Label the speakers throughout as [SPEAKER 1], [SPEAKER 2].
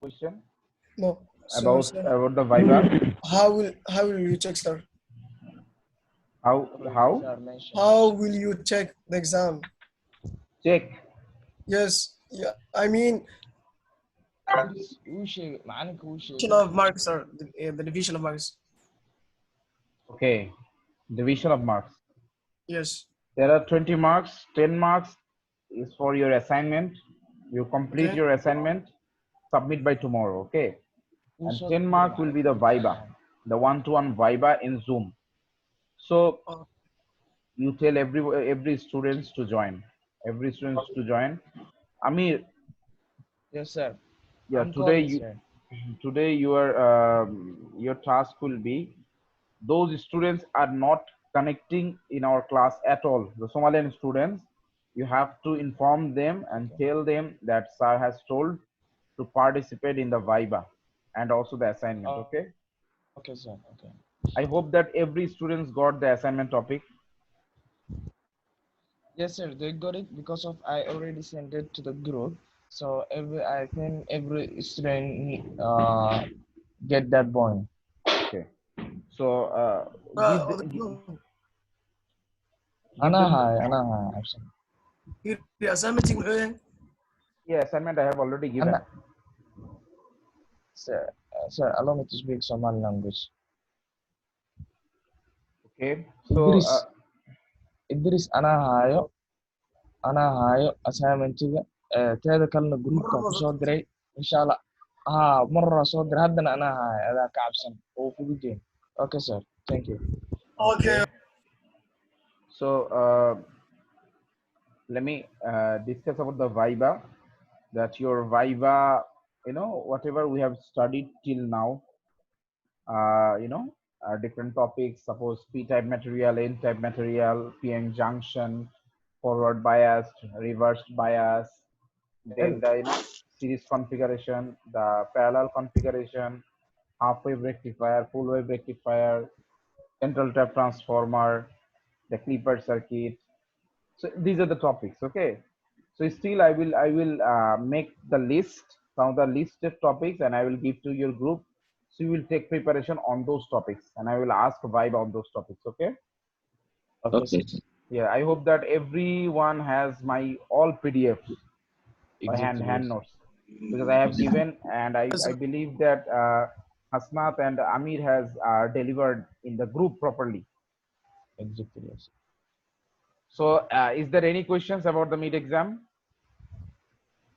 [SPEAKER 1] question
[SPEAKER 2] No. So,
[SPEAKER 1] about
[SPEAKER 2] sir,
[SPEAKER 1] about the Viva?
[SPEAKER 2] how will you check, sir?
[SPEAKER 1] How
[SPEAKER 2] How will you check the exam?
[SPEAKER 1] check?
[SPEAKER 2] Yes. Yeah. I mean, division of marks, sir. The division of marks.
[SPEAKER 1] Okay, division of marks.
[SPEAKER 2] Yes.
[SPEAKER 1] There are 20 marks. 10 marks is for your assignment. You complete
[SPEAKER 2] Okay.
[SPEAKER 1] your assignment, submit by tomorrow. Okay, and 10 mark will be the Viva, the one-to-one Viva in Zoom. So
[SPEAKER 2] Uh,
[SPEAKER 1] you tell every students to join. Every students to join. Amir,
[SPEAKER 3] Yes, sir.
[SPEAKER 1] yeah,
[SPEAKER 3] I'm calling, sir.
[SPEAKER 1] today your task will be those students are not connecting in our class at all. The Somalian students, you have to inform them and tell them that sir has told to participate in the Viva and also the assignment. Okay.
[SPEAKER 3] Okay, sir. Okay.
[SPEAKER 1] I hope that every students got the assignment topic.
[SPEAKER 3] Yes, sir. They got it because of I already sent it to the group. So I think every student get that point.
[SPEAKER 1] Okay. So
[SPEAKER 2] uh, no.
[SPEAKER 1] give them the
[SPEAKER 3] Ana hai. Absolutely.
[SPEAKER 2] Your assignment thing,
[SPEAKER 1] yeah assignment I have already given.
[SPEAKER 3] Ana, sir. Sir, allow me to speak Somali language.
[SPEAKER 1] Okay. So
[SPEAKER 3] Idris, Idris, ana hayo assignmentiga. Teeda kalena groupka kusoo diray. Insha Allah. Mar hore soo diray. Haddana ana hayo. Adaa ka cabsan. Oo kugu jeen. Okay, sir. Thank you.
[SPEAKER 2] Okay.
[SPEAKER 1] So let me discuss about the Viva. That your Viva, whatever we have studied till now, different topics. Suppose P-type material, N-type material, PN junction, forward bias, reverse bias, then the series configuration, the parallel configuration, half wave rectifier, full wave rectifier, central tap transformer, the clipper circuit. So these are the topics. Okay. So still I will make the list, some of the listed topics, and I will give to your group. So you will take preparation on those topics, and I will ask vibe on those topics. Okay.
[SPEAKER 3] Okay, sir.
[SPEAKER 1] Yeah. I hope that everyone has my all PDFs or
[SPEAKER 3] Exactly.
[SPEAKER 1] hand notes, because I have given, and I believe that Hasnat and Amir has delivered in the group properly.
[SPEAKER 3] Exactly. Yes.
[SPEAKER 1] So is there any questions about the mid exam?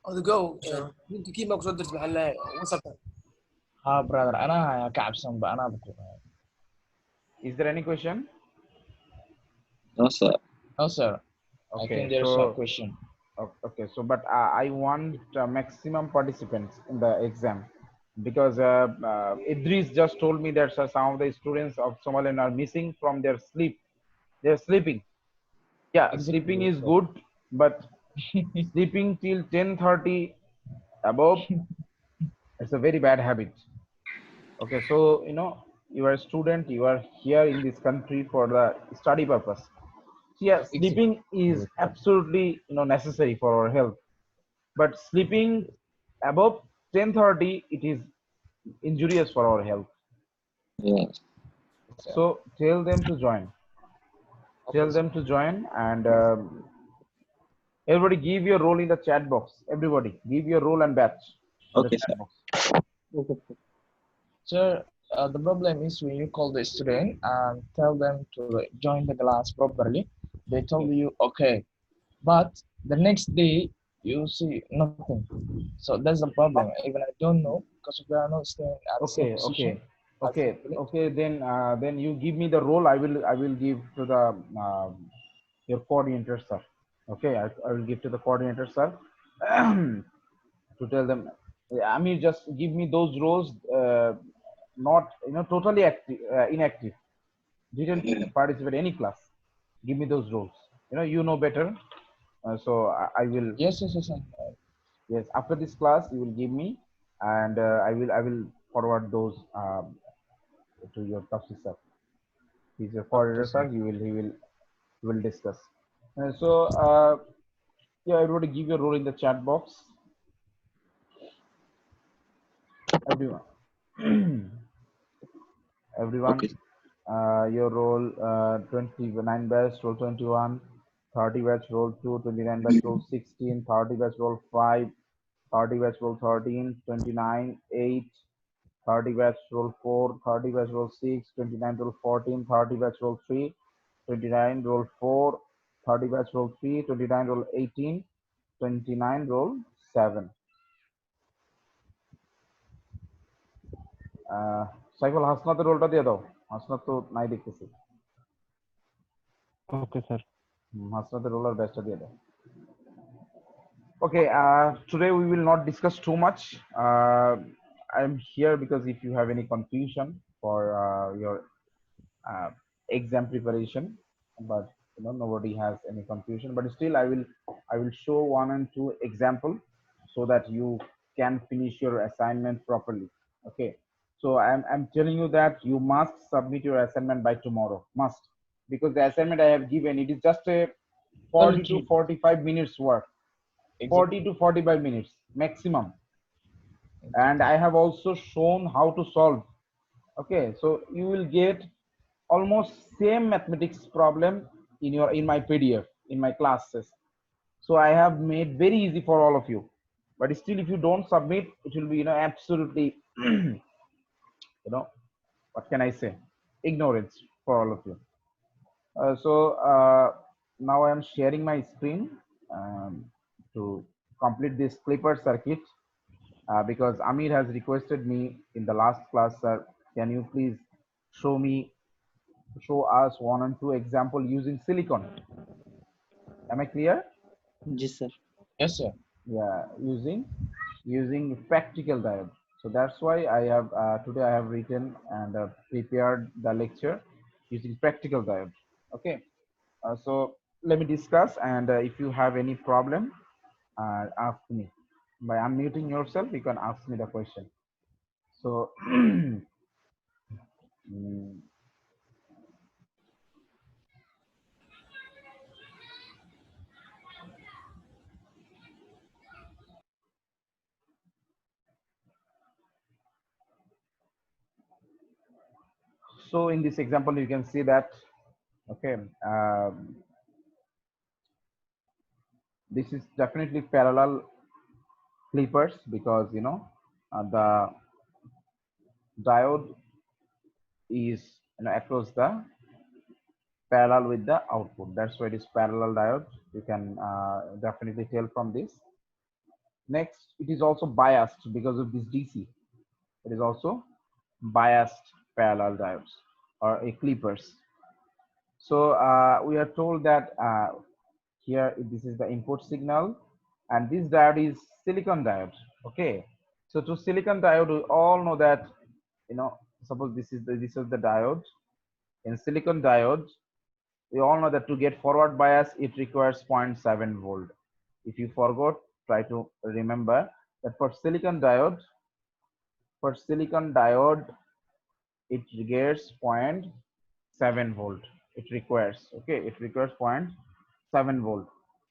[SPEAKER 2] On the go, sir. انت كيف ما قصدت بحلها وصلت.
[SPEAKER 3] Brother, ana haya ka cabsan ba ana ku.
[SPEAKER 1] Is there any question?
[SPEAKER 4] No, sir.
[SPEAKER 3] No, sir. I
[SPEAKER 1] Okay,
[SPEAKER 3] think there's no
[SPEAKER 1] so
[SPEAKER 3] question.
[SPEAKER 1] okay, so but I want maximum participants in the exam, because Idris just told me that some of the students of Somaliland are missing from their sleep. They're sleeping. Yeah,
[SPEAKER 3] Exactly.
[SPEAKER 1] sleeping
[SPEAKER 3] Yes,
[SPEAKER 1] is
[SPEAKER 3] sir.
[SPEAKER 1] good, but sleeping till 10:30 above, it's a very bad habit. Okay, so you are a student, you are here in this country for the study purpose. So yeah,
[SPEAKER 3] Exactly.
[SPEAKER 1] sleeping is
[SPEAKER 3] Yes, sir.
[SPEAKER 1] absolutely necessary for our health. But sleeping above 10:30, it is injurious for our health.
[SPEAKER 4] Yes.
[SPEAKER 3] Yes, sir.
[SPEAKER 1] So tell them to join.
[SPEAKER 3] Okay,
[SPEAKER 1] Tell
[SPEAKER 3] sir.
[SPEAKER 1] them to join, and everybody give your role in the chat box. Everybody give your role and batch in the
[SPEAKER 4] Okay, sir.
[SPEAKER 1] chat box.
[SPEAKER 3] Sir, the problem is when you call the student and tell them to join the class properly, they told you okay, but the next day you see nothing. So that's the problem. Even I don't know because we are not staying at the same
[SPEAKER 1] Okay,
[SPEAKER 3] position
[SPEAKER 1] okay,
[SPEAKER 3] as the
[SPEAKER 1] okay,
[SPEAKER 3] village.
[SPEAKER 1] okay. Then you give me the role. I will give to the your coordinator, sir. Okay, I will give to the coordinator, sir, to tell them. I mean, just give me those roles, not totally active, inactive, didn't participate any class. Give me those roles. You know better. So I will.
[SPEAKER 3] Yes, yes, yes.
[SPEAKER 1] Yes, after this class, you will give me, and I will forward those to your Tafsir sir. He's your
[SPEAKER 3] Okay,
[SPEAKER 1] coordinator,
[SPEAKER 3] sir.
[SPEAKER 1] sir. He will discuss. So yeah, everybody give your role in the chat box. everyone. Everyone,
[SPEAKER 4] Okay.
[SPEAKER 1] your roll 29 batch, roll 21, 30 batch, roll 2, 29 batch, roll 16, 30 batch, roll 5, 30 batch, roll 13, 29, 8, 30 batch, roll 4, 30 batch, roll 6, 29, roll 14, 30 batch, roll 3, 29, roll 4, 30 batch, roll 3, 29, roll 18, 29, roll 7. Saiful হাসনাতের রোলটা দিয়ে দাও হাসনাত তো নাই দেখতেছি
[SPEAKER 5] okay sir
[SPEAKER 1] হাসনাতের role আর ব্যাচটা দিয়ে দাও okay today we will not discuss too much I'm here because if you have any confusion for your uh, exam preparation but nobody has any confusion but still I will show one and two example so that you can finish your assignment properly okay so I'm telling you that you must submit your assignment by tomorrow must because the assignment I have given it is just a 40 to 45 minutes work 40 to 45 minutes maximum and I have also shown how to solve okay so you will get almost same mathematics problem in my pdf in my classes so I have made very easy for all of you but still if you don't submit it will be absolutely what can I say ignorance for all of you so now I am sharing my screen to complete this clipper circuit because Amir has requested me in the last class sir can you please show us one and two example using silicon am I clear
[SPEAKER 4] Yes, sir.
[SPEAKER 3] Yes, sir.
[SPEAKER 1] yeah using practical diode so that's why I have today I have written and prepared the lecture using practical diode okay so let me discuss and if you have any problem ask me by unmuting yourself you can ask me the question so mm, so in this example you can see that okay this is definitely parallel clippers because the diode is across the parallel with the output that's why it is parallel diode you can definitely tell from this next it is also biased because of this dc it is also biased parallel diodes or a clippers so we are told that here this is the input signal and this diode is silicon diode okay so to silicon diode we all know that suppose this is the diode in silicon diode we all know that to get forward bias it requires zero point 0.7 volt if you forgot try to remember that for silicon diode it requires zero point 0.7 volt it requires okay it requires zero point 0.7 volt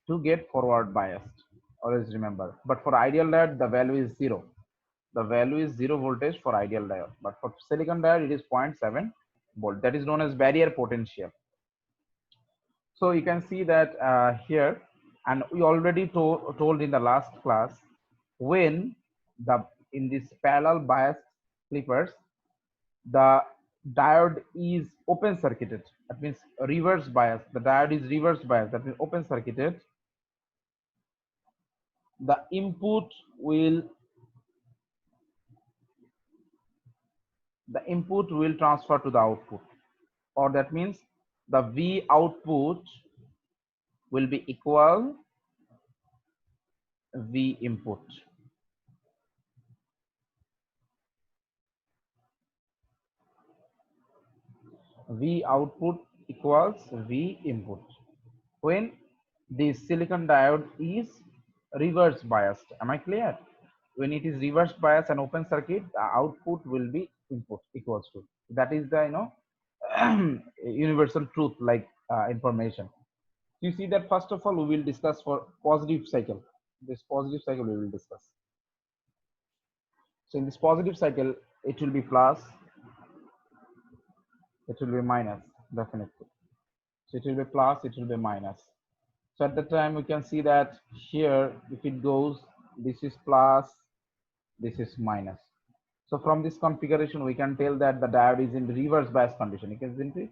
[SPEAKER 1] to get forward biased always remember but for ideal diode the value is zero the value is zero voltage for ideal diode but for silicon diode it is zero point 0.7 volt that is known as barrier potential so you can see that here and we already told in the last class when the in this parallel bias clippers the diode is open circuited that means reverse bias the diode is reverse bias that means open circuited the input will transfer to the output or that means the V output will be equal V input V output equals V input when the silicon diode is reverse biased. Am I clear? When it is reverse bias and open circuit, the output will be input equals to. That is the universal truth like information. You see that first of all we will discuss for positive cycle. This positive cycle we will discuss. So in this positive cycle, it will be plus, it will be minus, definitely. So it will be plus, it will be minus. So at the time we can see that here, if it goes, this is plus, this is minus. So from this configuration, we can tell that the diode is in reverse bias condition. You can see it.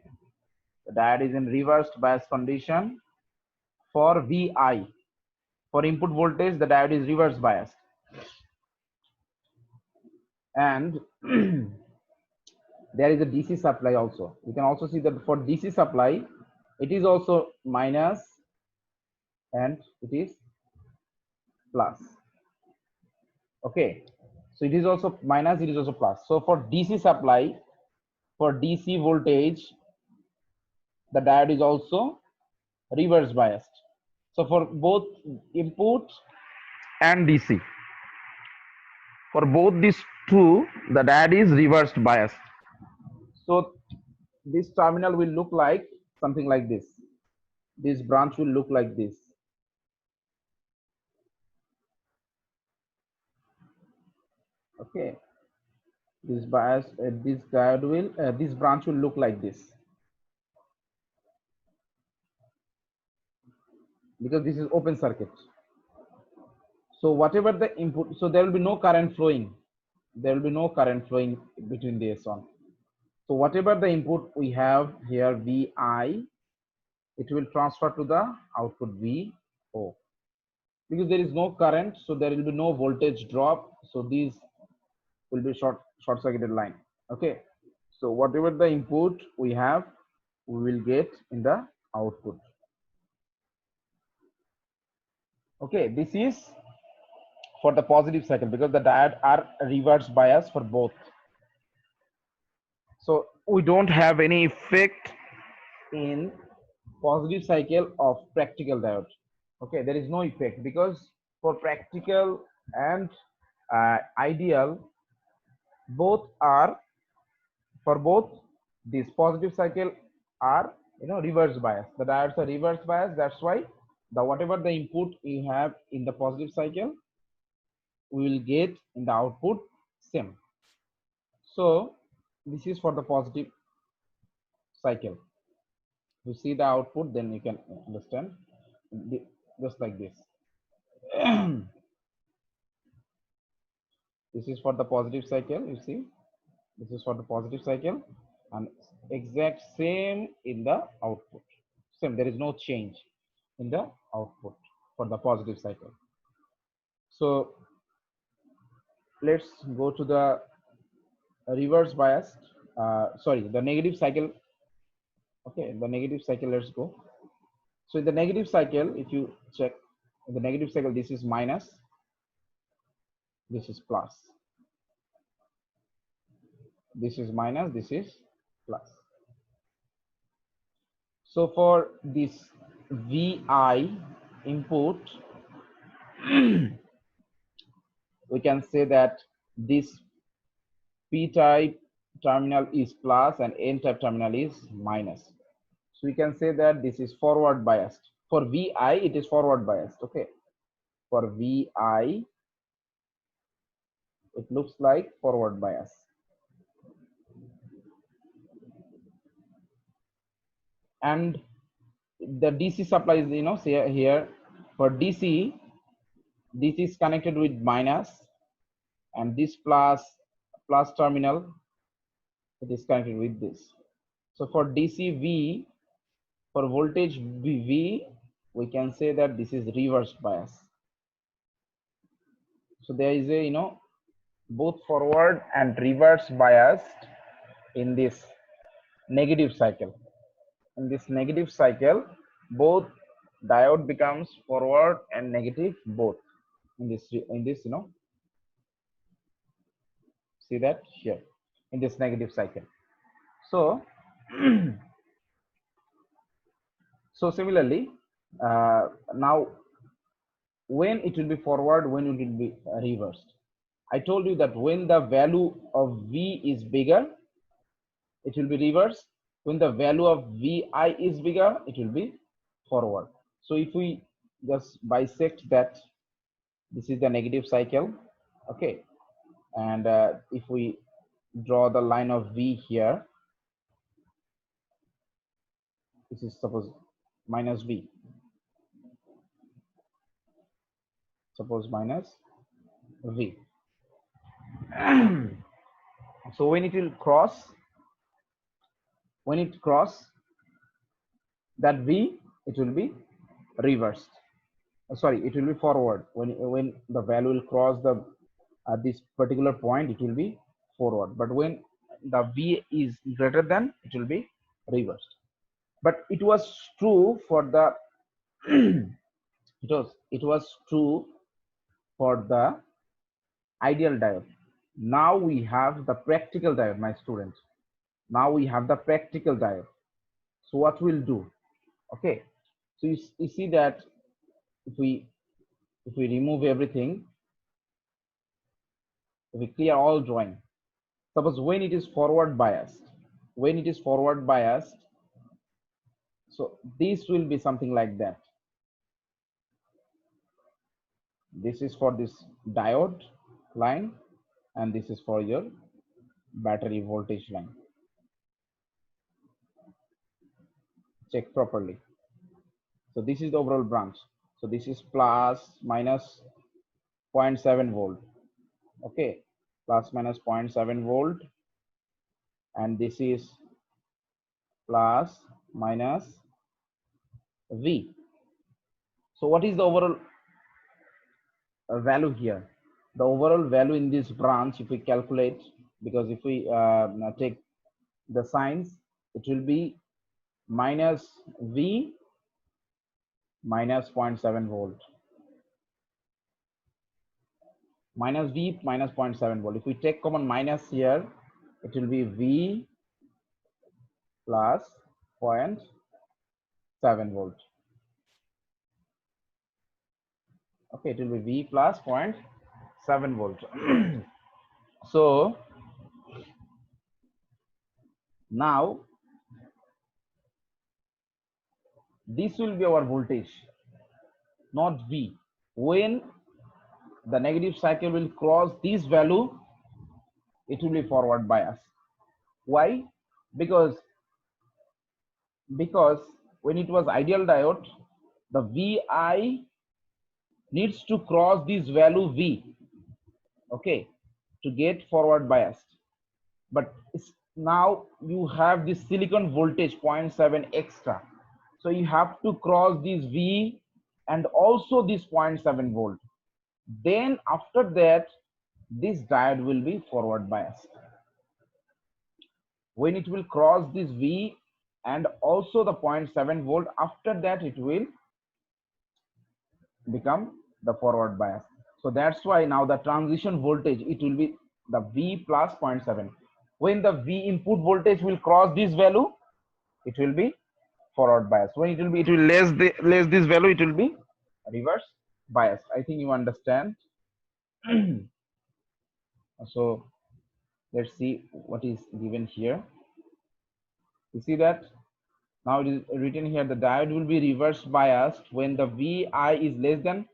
[SPEAKER 1] The diode is in reversed bias condition for VI. For input voltage, the diode is reverse biased. And there is a DC supply also. You can also see that for DC supply, it is also minus and it is plus. Okay, so it is also minus, it is also plus. So for DC supply, for DC voltage, the diode is also reverse biased. So for both input and DC, for both these two, the diode is reversed biased. So this terminal will look like something like this. This branch will look like this. Okay, this bias, this diode will, this branch will look like this, because this is open circuit. So whatever the input, so there will be no current flowing. There will be no current flowing between this one. So whatever the input we have here, VI, it will transfer to the output VO. Because there is no current, so there will be no voltage drop. So these will be short circuited line. Okay. So whatever the input we have, we will get in the output. Okay, this is for the positive cycle because the diode are reverse bias for both. So we don't have any effect in positive cycle of practical diode. Okay, there is no effect because for practical and ideal, both are, for both this positive cycle are reverse bias. The diodes are reverse bias. That's why the whatever the input we have in the positive cycle, we will get in the output same. So this is for the positive cycle. You see the output, then you can understand just like this. This is for the positive cycle. You see, this is for the positive cycle, and exact same in the output. Same, there is no change in the output for the positive cycle. So let's go to the reverse biased. Sorry, the negative cycle. Okay, the negative cycle. Let's go. So in the negative cycle, if you check in the negative cycle, this is minus, this is plus, this is minus, this is plus. So for this VI input, we can say that this P type terminal is plus and N type terminal is minus. So we can say that this is forward biased. For VI, it is forward biased. Okay. For VI, it looks like forward bias. And the DC supply is, say here for DC, this is connected with minus, and this plus terminal, it is connected with this. So for DC V, for voltage V, we can say that this is reverse bias. So there is a both forward and reverse bias in this negative cycle. In this negative cycle, both diode becomes forward and negative both in this see that here in this negative cycle. So so similarly, now when it will be forward, when it will be reversed. I told you that when the value of V is bigger, it will be reversed. When the value of VI is bigger, it will be forward. So if we just bisect that, this is the negative cycle. Okay. And if we draw the line of V here, this is suppose minus V, suppose minus V. So when it will cross, when it cross that V, it will be reversed. Sorry, it will be forward. When the value will cross the this particular point, it will be forward. But when the V is greater than, it will be reversed. But it was true for the it was true for the ideal diode. Now we have the practical diode, my students. Now we have the practical diode. So what we'll do? Okay. So you see that if we remove everything, if we clear all drawing, suppose when it is forward biased, so this will be something like that. This is for this diode line, and this is for your battery voltage line. Check properly. So this is the overall branch. So this is plus minus 0.7 volt. Okay, plus minus 0.7 volt, and this is plus minus V. So what is the overall value here? The overall value in this branch, if we calculate, because if we take the signs, it will be minus V minus 0.7 volt. Minus V minus 0.7 volt. If we take common minus here, it will be V plus 0.7 volt. Okay, it will be V plus 0.7 volt. So now this will be our voltage, not V. When the negative cycle will cross this value, it will be forward bias. Why? Because when it was ideal diode, the VI needs to cross this value V, okay, to get forward biased. But now you have this silicon voltage 0.7 extra, so you have to cross this V and also this 0.7 volt. Then after that, this diode will be forward biased. When it will cross this V and also the 0.7 volt, after that it will become the forward bias. So that's why now the transition voltage, it will be the V plus 0.7. When the V input voltage will cross this value, it will be forward bias. When it will less this value, it will be reverse bias. I think you understand. So let's see what is given here. You see that now it is written here, the diode will be reverse biased when the VI is less than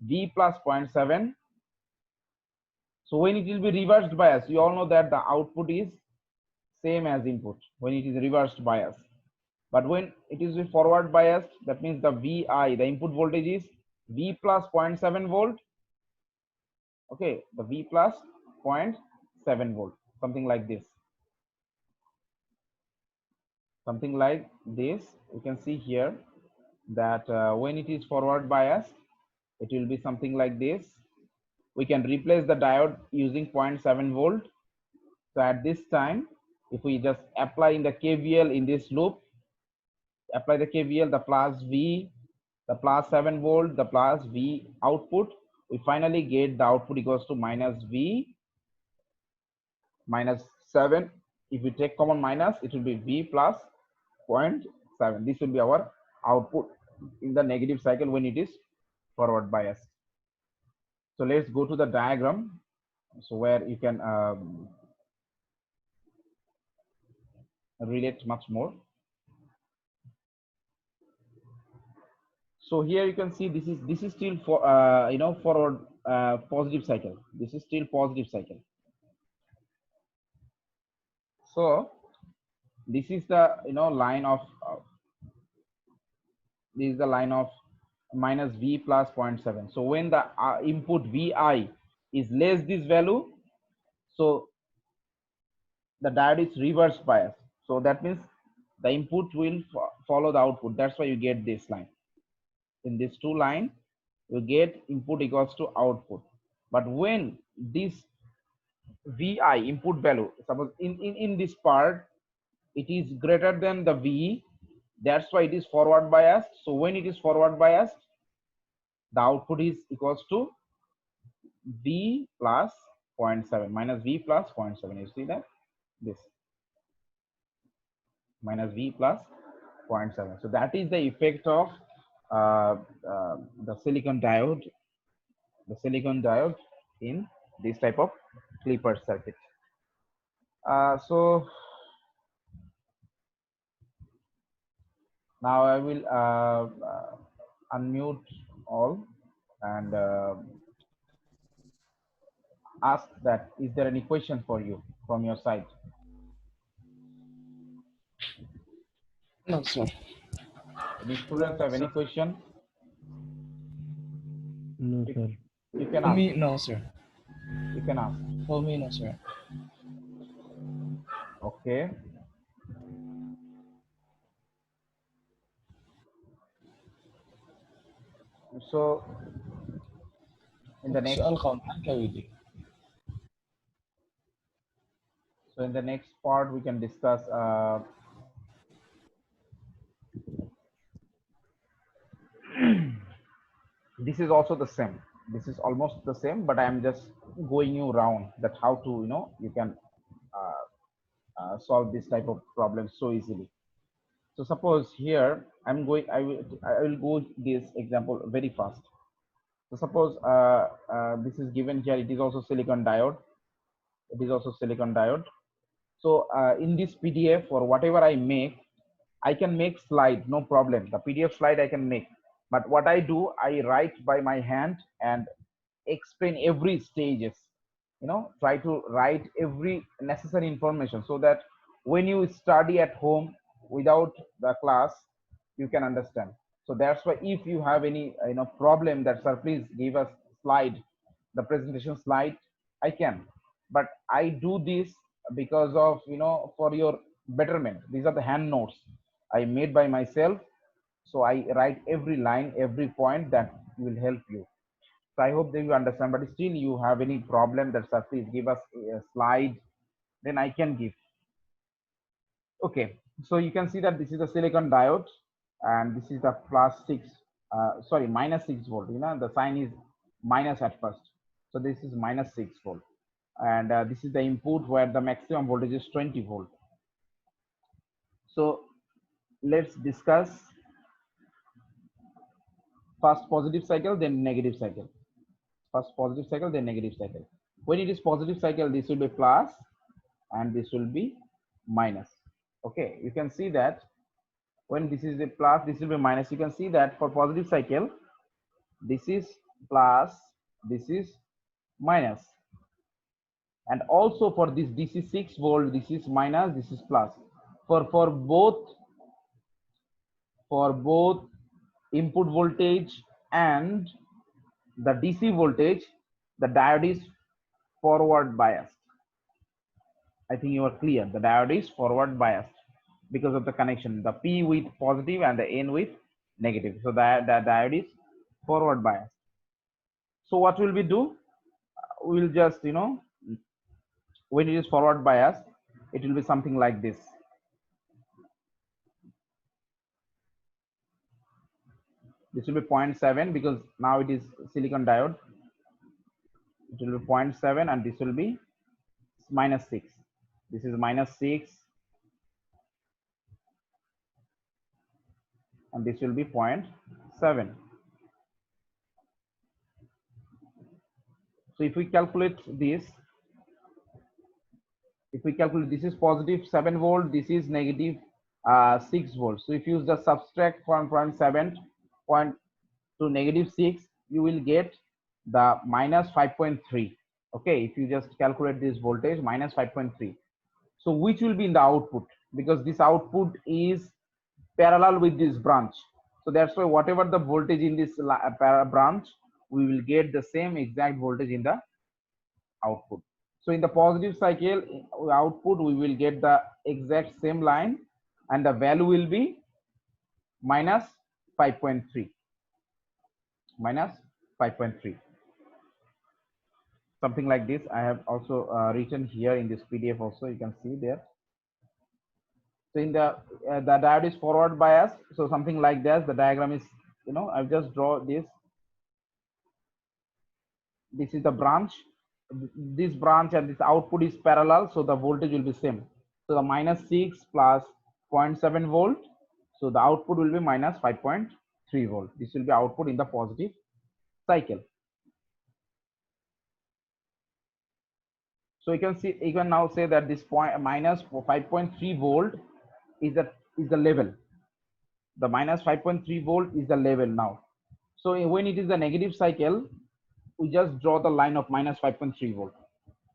[SPEAKER 1] V plus 0.7. So when it will be reversed bias, you all know that the output is same as input when it is reversed bias. But when it is forward biased, that means the VI, the input voltage is V plus 0.7 volt. Okay, the V plus 0.7 volt, something like this. Something like this. You can see here that when it is forward biased, it will be something like this. We can replace the diode using 0.7 volt. So at this time, if we just apply in the KVL in this loop, apply the KVL, the plus V, the plus 7 volt, the plus V output, we finally get the output equals to minus V minus 7. If we take common minus, it will be V plus 0.7. This will be our output in the negative cycle when it is forward biased. So let's go to the diagram, so where you can relate much more. So here you can see this is still for forward positive cycle. This is still positive cycle. So this is the line of this is the line of minus V plus 0.7. So when the input Vi is less this value, so the diode is reverse bias. So that means the input will follow the output. That's why you get this line. In these two lines, you get input equals to output. But when this Vi input value, suppose in this part, it is greater than the V, that's why it is forward biased. So when it is forward biased, the output is equals to V plus 0.7 minus V plus 0.7. You see that? This minus V plus 0.7. So that is the effect of the silicon diode in this type of clipper circuit. So now I will unmute all and ask that is there any question for you from your side?
[SPEAKER 3] No, sir.
[SPEAKER 1] Any students have any question?
[SPEAKER 5] No, sir.
[SPEAKER 1] You can
[SPEAKER 3] For
[SPEAKER 1] ask.
[SPEAKER 3] me, no, sir.
[SPEAKER 1] You can ask.
[SPEAKER 3] For me, no, sir.
[SPEAKER 1] Okay. So in the next
[SPEAKER 3] سؤال قوم حكى ويدي.
[SPEAKER 1] So in the next part, we can discuss this is also the same. This is almost the same, but I am just going you around that how to you can solve this type of problem so easily. So suppose here I will go this example very fast. So suppose this is given here. It is also silicon diode. It is also silicon diode. So in this PDF or whatever I make, I can make slide, no problem. The PDF slide I can make. But what I do, I write by my hand and explain every stages. Try to write every necessary information so that when you study at home without the class, you can understand. So that's why if you have any problem that sir, please give us slide, the presentation slide, I can. But I do this because of for your betterment. These are the hand notes I made by myself. So I write every line, every point that will help you. So I hope that you understand, but still you have any problem that sir, please give us a slide, then I can give. Okay, so you can see that this is the silicon diode and this is the minus 6 volt. The sign is minus at first. So this is minus 6 volt. And this is the input where the maximum voltage is 20 volt. So let's discuss first positive cycle, then negative cycle. First positive cycle, then negative cycle. When it is positive cycle, this will be plus and this will be minus. Okay, you can see that when this is a plus, this will be minus. You can see that for positive cycle, this is plus, this is minus. And also for this DC 6 volt, this is minus, this is plus. For both input voltage and the DC voltage, the diode is forward biased. I think you are clear. The diode is forward biased because of the connection, the P with positive and the N with negative. So the diode is forward biased. So what will we do? We will just, when it is forward biased, it will be something like this. This will be 0.7 because now it is silicon diode. It will be 0.7 and this will be minus 6. This is minus 6 and this will be 0.7. So if we calculate this, this is positive 7 volt, this is negative 6 volts. So if you just subtract 1.7 to negative 6, you will get the minus 5.3. Okay, if you just calculate this voltage, minus 5.3. So which will be in the output, because this output is parallel with this branch. So that's why whatever the voltage in this branch, we will get the same exact voltage in the output. So in the positive cycle output, we will get the exact same line, and the value will be minus 5.3, minus 5.3, something like this. I have also written here in this PDF also, you can see there. So in the diode is forward bias, so something like this. The diagram is, I've just draw this. This is the branch. This branch and this output is parallel, so the voltage will be same. So the minus 6 plus 0.7 volt, so the output will be minus 5.3 volt. This will be output in the positive cycle. So you can now say that this point minus 5.3 volt is the level. The minus 5.3 volt is the level now. So when it is the negative cycle, we just draw the line of minus 5.3 volt.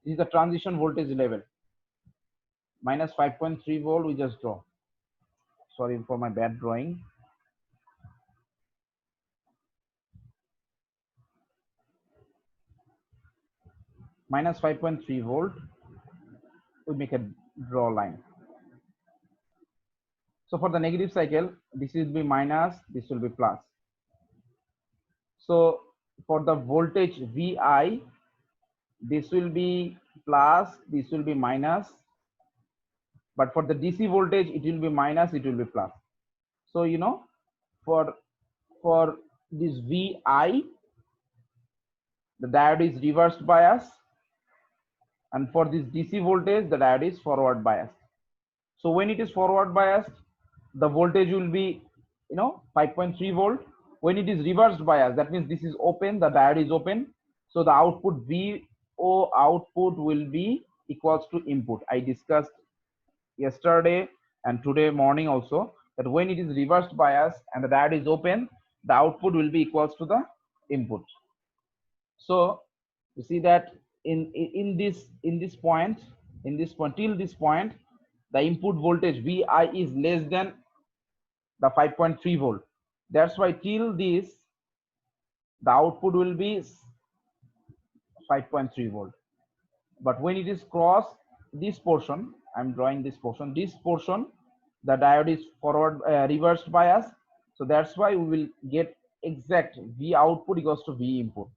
[SPEAKER 1] This is the transition voltage level. Minus 5.3 volt we just draw. Sorry for my bad drawing. Minus 5.3 volt, we make a draw line. So for the negative cycle, this will be minus, this will be plus. So for the voltage VI, this will be plus, this will be minus. But for the DC voltage, it will be minus, it will be plus. So for this VI, the diode is reversed bias, and for this DC voltage, the diode is forward biased. So when it is forward biased, the voltage will be 5.3 volt. When it is reversed bias, that means this is open, the diode is open, so the output VO output will be equals to input. I discussed yesterday and today morning also that when it is reversed bias and the diode is open, the output will be equals to the input. So you see that in this point till this point, the input voltage VI is less than the 5.3 volt. That's why till this, the output will be 5.3 volt. But when it is cross this portion, I'm drawing this portion, the diode is forward reversed bias. So that's why we will get exact V output equals to V input.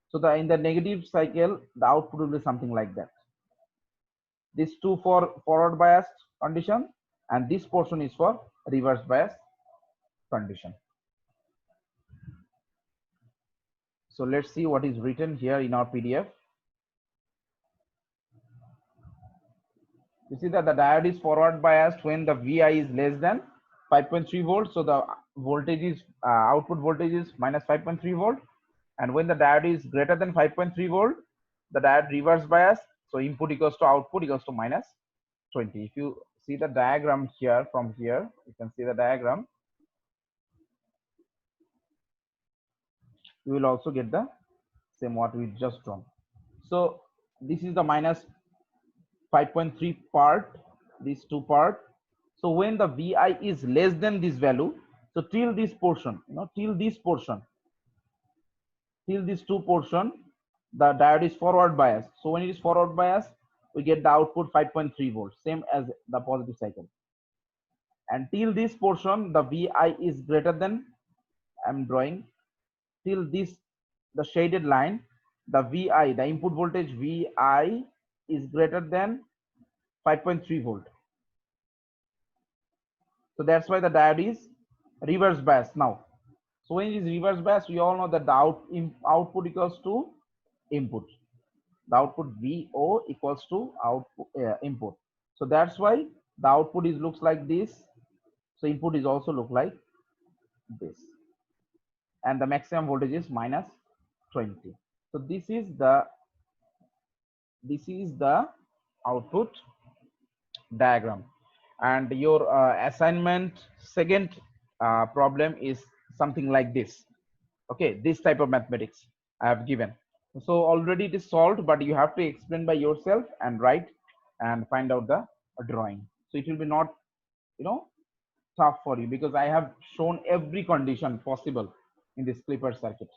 [SPEAKER 1] So in the negative cycle, the output will be something like that. This two for forward biased condition, and this portion is for reverse bias condition. So let's see what is written here in our PDF. You see that the diode is forward biased when the VI is less than 5.3 volts. So the voltage is output voltage is minus 5.3 volt. And when the diode is greater than 5.3 volt, the diode reverse bias. So input equals to output equals to minus 20. If you see the diagram here, from here, you can see the diagram. You will also get the same what we just drawn. So this is the minus 5.3 part, these two part. So when the VI is less than this value, so till this portion, till this two portion, the diode is forward bias. So when it is forward bias, we get the output 5.3 volts, same as the positive cycle. And till this portion, the VI is greater than, I'm drawing, till this, the shaded line, the VI, the input voltage VI is greater than 5.3 volt. So that's why the diode is reverse bias now. So when it is reverse bias, we all know that the output equals to input. The output VO equals to output input. So that's why the output is looks like this. So input is also look like this. And the maximum voltage is minus 20. So this is the output diagram. And your assignment second problem is something like this. Okay, this type of mathematics I have given. So already it is solved, but you have to explain by yourself and write and find out the drawing. So it will be not, tough for you because I have shown every condition possible in this clipper circuit.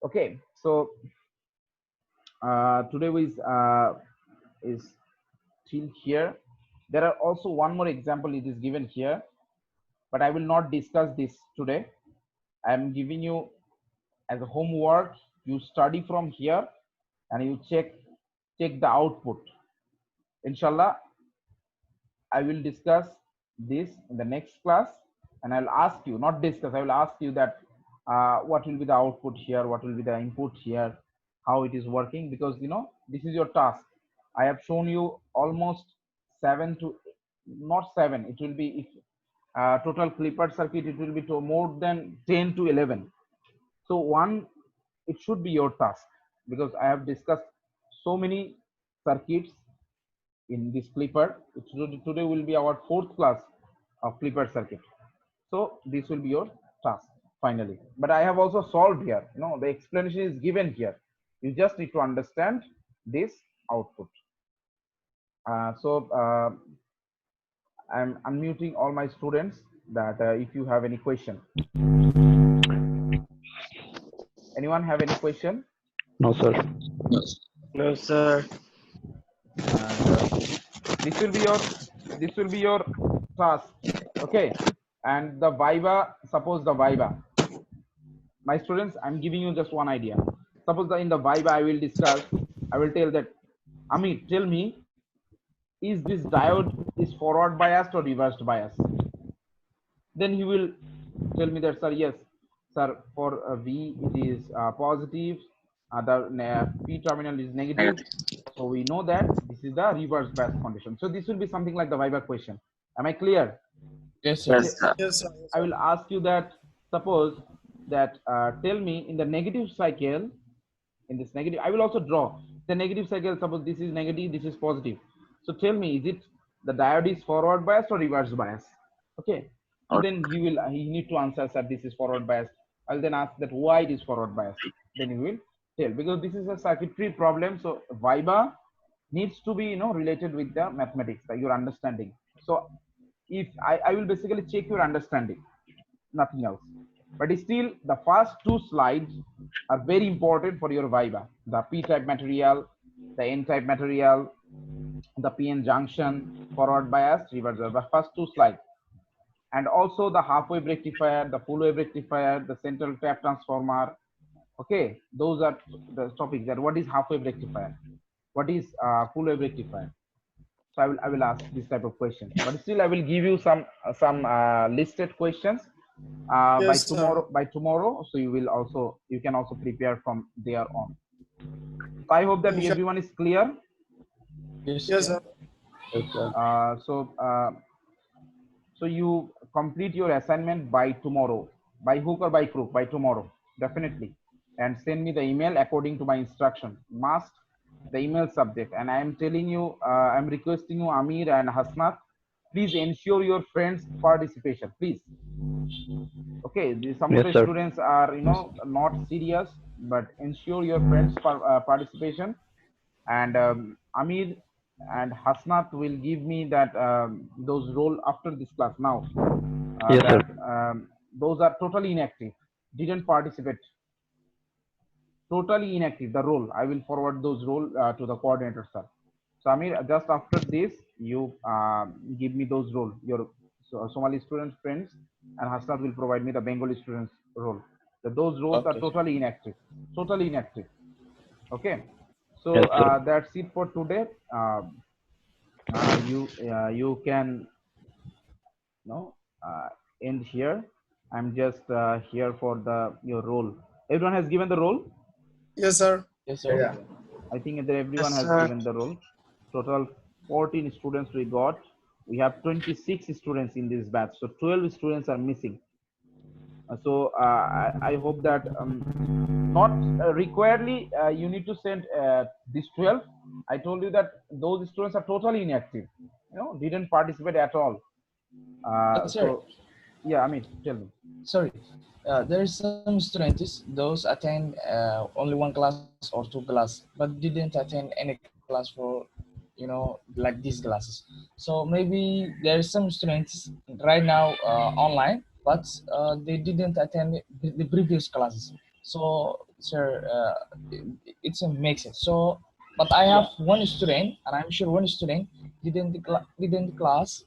[SPEAKER 1] Okay, so today is till here. There are also one more example it is given here, but I will not discuss this today. I am giving you as a homework. You study from here and you check the output. Inshallah, I will discuss this in the next class, and I'll ask you, not discuss, I will ask you that what will be the output here, what will be the input here, how it is working, because this is your task. I have shown you almost 7 to, not 7, it will be, if total clipper circuit, it will be to more than 10 to 11. So it should be your task, because I have discussed so many circuits in this clipper. Today will be our 4th class of clipper circuit. So this will be your task finally. But I have also solved here. The explanation is given here. You just need to understand this output. I'm unmuting all my students that if you have any question. Anyone have any question?
[SPEAKER 5] No, sir.
[SPEAKER 4] Yes.
[SPEAKER 6] No, sir.
[SPEAKER 1] And this will be your task. Okay. And the viva, suppose the viva. My students, I'm giving you just one idea. Suppose in the viva I will discuss, I will tell that, Amit, tell me, is this diode is forward biased or reversed biased? Then he will tell me that, sir, yes, sir, for V it is positive, the P terminal is negative. So we know that this is the reverse bias condition. So this will be something like the viva question. Am I clear?
[SPEAKER 3] Yes, sir.
[SPEAKER 6] Yes, sir.
[SPEAKER 2] Yes, sir.
[SPEAKER 1] I will ask you that, suppose that tell me in the negative cycle, in this negative, I will also draw the negative cycle. Suppose this is negative, this is positive. So tell me, is it the diode is forward bias or reverse bias? Okay. So then he need to answer, sir, this is forward bias. I'll then ask that why it is forward bias. Then he will tell, because this is a circuitry problem. So viva needs to be related with the mathematics, your understanding. So if I will basically check your understanding, nothing else. But still, the first 2 slides are very important for your viva. The p-type material, the n-type material, the PN junction, forward bias, reverse bias, the first 2 slides. And also the half-wave rectifier, the full-wave rectifier, the central tap transformer. Okay, those are the topics. That what is half-wave rectifier? What is full-wave rectifier? So I will ask this type of question. But still, I will give you some listed questions
[SPEAKER 2] Yes,
[SPEAKER 1] by tomorrow. So you can also prepare from there on. So I hope that
[SPEAKER 2] Inshallah.
[SPEAKER 1] everyone is clear.
[SPEAKER 3] Yes,
[SPEAKER 2] Yes,
[SPEAKER 3] sir.
[SPEAKER 2] sir.
[SPEAKER 1] So you complete your assignment by tomorrow, by hook or by crook, by tomorrow, definitely, and send me the email according to my instruction. Must the email subject, and I am telling you, I'm requesting you, Amir and Hasnat, please ensure your friends' participation, please. Okay, some of
[SPEAKER 5] Yes,
[SPEAKER 1] the
[SPEAKER 5] sir.
[SPEAKER 1] students are not serious, but ensure your friends' participation. And Amir and Hasnat will give me that those role after this class now.
[SPEAKER 5] Yes, sir.
[SPEAKER 1] Those are totally inactive, didn't participate, totally inactive. The role I will forward those role to the coordinator, sir. So Amir, just after this, you give me those role, your Somali student friends, and Hasnat will provide me the Bengali students role. Those roles are
[SPEAKER 3] Okay.
[SPEAKER 1] totally inactive, totally inactive. Okay. So
[SPEAKER 5] Yes, sir.
[SPEAKER 1] that's it for today. You can end here. I'm just here for your role. Everyone has given the role.
[SPEAKER 2] Yes, sir.
[SPEAKER 3] Yes, sir.
[SPEAKER 6] Yeah.
[SPEAKER 1] I think that everyone
[SPEAKER 6] Yes,
[SPEAKER 1] has
[SPEAKER 6] sir.
[SPEAKER 1] given the role. Total 14 students we got. We have 26 students in this batch, so 12 students are missing. So I hope that not requiredly you need to send this 12. I told you that those students are totally inactive, didn't participate at all.
[SPEAKER 3] Sir.
[SPEAKER 1] So yeah, I mean, tell me.
[SPEAKER 3] Sorry. There is some students, those attend only 1 class or 2 class, but didn't attend any class for like these classes. So maybe there are some students right now online, but they didn't attend the previous classes. So sir, it's a mix. So, but I have one student, and I'm sure one student didn't class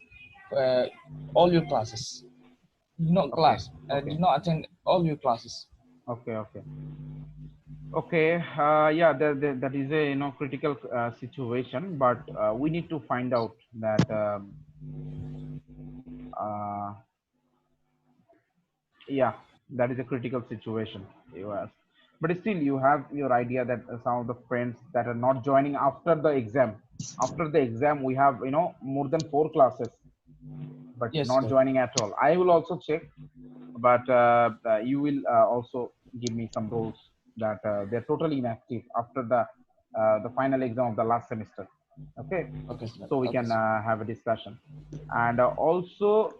[SPEAKER 3] all your classes. Did not
[SPEAKER 1] Okay.
[SPEAKER 3] class.
[SPEAKER 1] Okay.
[SPEAKER 3] Did not attend all your classes.
[SPEAKER 1] Okay. Okay. Yeah, that is a critical situation, but we need to find out that uh, yeah, that is a critical situation you ask. But still, you have your idea that some of the friends that are not joining after the exam. After the exam, we have more than 4 classes, but
[SPEAKER 3] Yes,
[SPEAKER 1] not
[SPEAKER 3] sir.
[SPEAKER 1] joining at all. I will also check, but you will also give me some roles that they're totally inactive after the final exam of the last semester. Okay,
[SPEAKER 3] Okay, sir.
[SPEAKER 1] so we
[SPEAKER 3] Okay,
[SPEAKER 1] can
[SPEAKER 3] sir.
[SPEAKER 1] have a discussion. And also,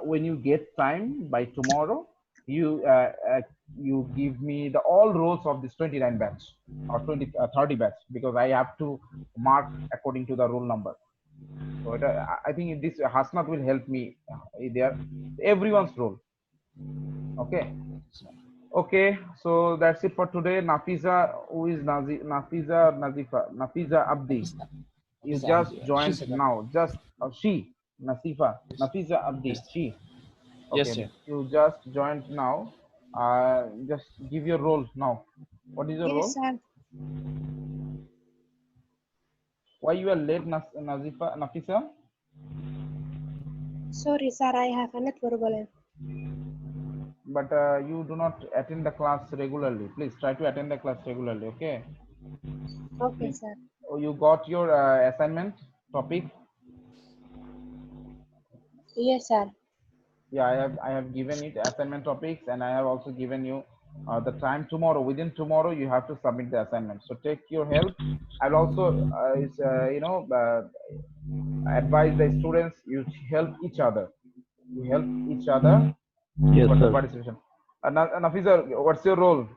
[SPEAKER 1] when you get time by tomorrow, you you give me the all roles of this 29 batch or 30 batch, because I have to mark according to the roll number. So I think this Hasnat will help me there. Everyone's role. Okay. Okay. So that's it for today. Nafiza, who is Nafiza Nazifa? Nafiza Abdi is just
[SPEAKER 3] She's
[SPEAKER 1] joined
[SPEAKER 3] a girl.
[SPEAKER 1] now. Just she, Nasifa, Nafiza Abdi,
[SPEAKER 3] Yes.
[SPEAKER 1] she.
[SPEAKER 3] Yes,
[SPEAKER 1] Okay.
[SPEAKER 3] sir.
[SPEAKER 1] You just joined now. Just give your role now. What is your
[SPEAKER 6] Yes,
[SPEAKER 1] role?
[SPEAKER 6] sir.
[SPEAKER 1] Why you are late, Nazifa, Nafisa?
[SPEAKER 6] Sorry, sir. I have a network problem.
[SPEAKER 1] But you do not attend the class regularly. Please try to attend the class regularly. Okay.
[SPEAKER 6] Okay, sir.
[SPEAKER 1] Oh, you got your assignment topic?
[SPEAKER 6] Yes, sir.
[SPEAKER 1] Yeah, I have given it assignment topics, and I have also given you the time tomorrow. Within tomorrow, you have to submit the assignment. So take your help. I'll also advise the students, you help each other. You help each other
[SPEAKER 5] Yes,
[SPEAKER 1] for the
[SPEAKER 5] sir.
[SPEAKER 1] participation. Nafisa, what's your role?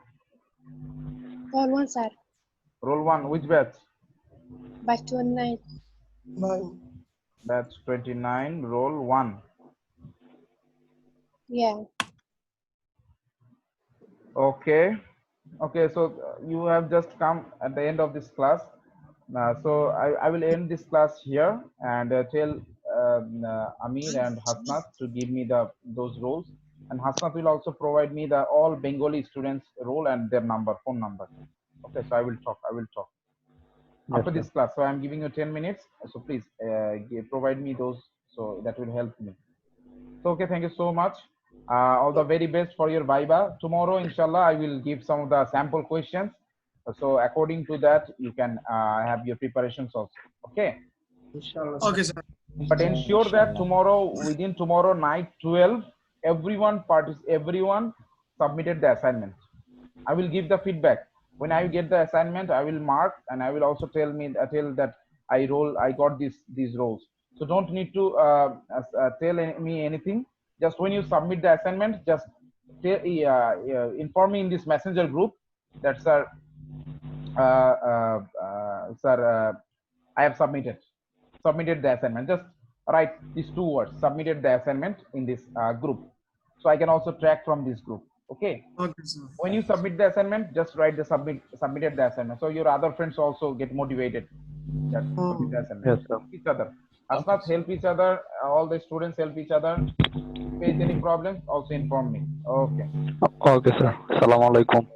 [SPEAKER 6] All one, sir.
[SPEAKER 1] Role 1, which batch?
[SPEAKER 6] By 29.
[SPEAKER 1] Batch 29, role 1.
[SPEAKER 6] Yeah.
[SPEAKER 1] Okay. Okay, so you have just come at the end of this class. So I will end this class here and tell Amir and Hasnat to give me those roles, and Hasnat will also provide me the all Bengali students role and their number, phone number. Okay, so I will talk.
[SPEAKER 5] Yes,
[SPEAKER 1] After
[SPEAKER 5] sir.
[SPEAKER 1] this class. So I'm giving you 10 minutes. So please provide me those. So that will help me. So okay, thank you so much. All the very best for your Viva. Tomorrow, inshallah, I will give some of the sample questions. So according to that, you can have your preparations also. Okay.
[SPEAKER 2] Okay, sir.
[SPEAKER 1] But ensure that within tomorrow night 12, everyone submitted the assignment. I will give the feedback. When I get the assignment, I will mark, and I will also tell that I got these roles. So don't need to tell me anything. Just when you submit the assignment, just inform me in this messenger group. That's sir, I have submitted the assignment. Just write these 2 words, submitted the assignment, in this group, so I can also track from this group. Okay.
[SPEAKER 2] Okay, sir.
[SPEAKER 1] When you submit the assignment, just write the submitted the assignment, so your other friends also get motivated that submit the assignment.
[SPEAKER 5] Yes, sir.
[SPEAKER 1] Help each other. Asnat, help each other. All the students help each other. Face any problems, also inform me. Okay.
[SPEAKER 5] Okay, sir. Assalamu alaikum.